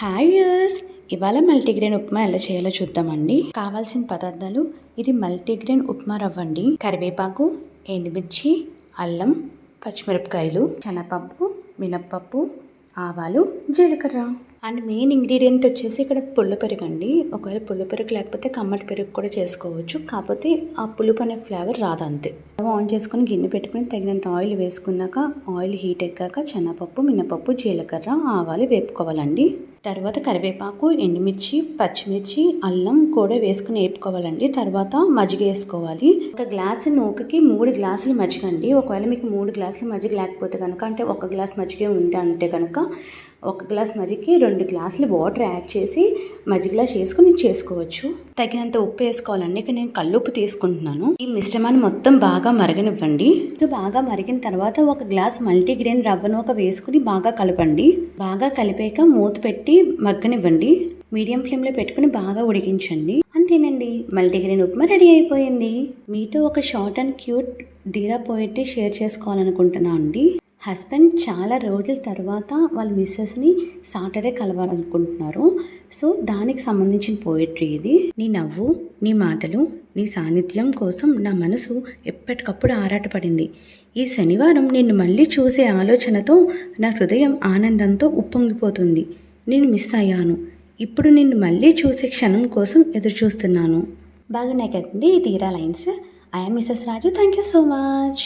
Hi viewers, ఇవాళ multigrain upma ఎలా చేయాలో చూద్దామండి. కావాల్సిన పదార్థాలు: ఇది మల్టీగ్రెయిన్ ఉప్మా రవ్వ అండి. కరివేపాకు, ఎండుమిర్చి, అల్లం, పచ్చిమిరపకాయలు, శనగపప్పు, మినప్పప్పు, ఆవాలు, జీలకర్ర. అండ్ మెయిన్ ఇంగ్రీడియంట్ వచ్చేసి ఇక్కడ పుల్ల పెరుగు అండి. ఒకవేళ పుల్ల పెరుగు లేకపోతే కమ్మటి పెరుగు కూడా చేసుకోవచ్చు, కాకపోతే ఆ పులుపు అనే ఫ్లేవర్ రాదు అంతే. ఆన్ చేసుకుని గిన్నె పెట్టుకుని తగినంత ఆయిల్ వేసుకున్నాక ఆయిల్ హీట్ ఎక్కాక శనగపప్పు, మినపప్పు, జీలకర్ర, ఆవాలు వేపుకోవాలండి. తర్వాత కరివేపాకు, ఎండుమిర్చి, పచ్చిమిర్చి, అల్లం కూడా వేసుకుని వేపుకోవాలండి. తర్వాత మజ్జిగ వేసుకోవాలి. ఒక గ్లాసు నూకకి 3 గ్లాసులు మజ్జిగ అండి. ఒకవేళ మీకు 3 గ్లాసులు మజ్జిగ లేకపోతే కనుక, అంటే 1 గ్లాస్ మజ్జిగ ఉంది అంటే కనుక 1 గ్లాస్ మజ్జిగకి 2 గ్లాసులు వాటర్ యాడ్ చేసి మజ్జిగలా చేసుకుని చేసుకోవచ్చు. తగినంత ఉప్పు వేసుకోవాలండి. ఇక్కడ నేను కల్లుప్పు తీసుకుంటున్నాను. ఈ మిశ్రమాన్ని మొత్తం బాగా మరగనివ్వండి. ఇది బాగా మరిగిన తర్వాత 1 గ్లాస్ మల్టీగ్రెయిన్ రవ్వ నూక వేసుకుని బాగా కలపండి. బాగా కలిపాక మూత పెట్టి మగ్గనివ్వండి. మీడియం ఫ్లేమ్లో పెట్టుకుని బాగా ఉడికించండి. అంతేనండి, మల్టీగ్రెయిన్ ఉప్మా రెడీ అయిపోయింది. మీతో ఒక షార్ట్ అండ్ క్యూట్ ధీరా పోయిట్రీ షేర్ చేసుకోవాలనుకుంటున్నాను అండి. హస్బెండ్ చాలా రోజుల తర్వాత వాళ్ళ మిస్సెస్ని సాటర్డే కలవాలనుకుంటున్నారు. సో దానికి సంబంధించిన పోయిట్రీ ఇది. నీ నవ్వు, నీ మాటలు, నీ సాన్నిధ్యం కోసం నా మనసు ఎప్పటికప్పుడు ఆరాటపడింది. ఈ శనివారం నిన్ను మళ్ళీ చూసే ఆలోచనతో నా హృదయం ఆనందంతో ఉప్పొంగిపోతుంది. నేను మిస్ అయ్యాను. ఇప్పుడు నిన్ను మళ్ళీ చూసే క్షణం కోసం ఎదురు చూస్తున్నాను. బాగున్నాయి కదండి ఈ Dheera lines. I'm Mrs Raju. Thank you so much.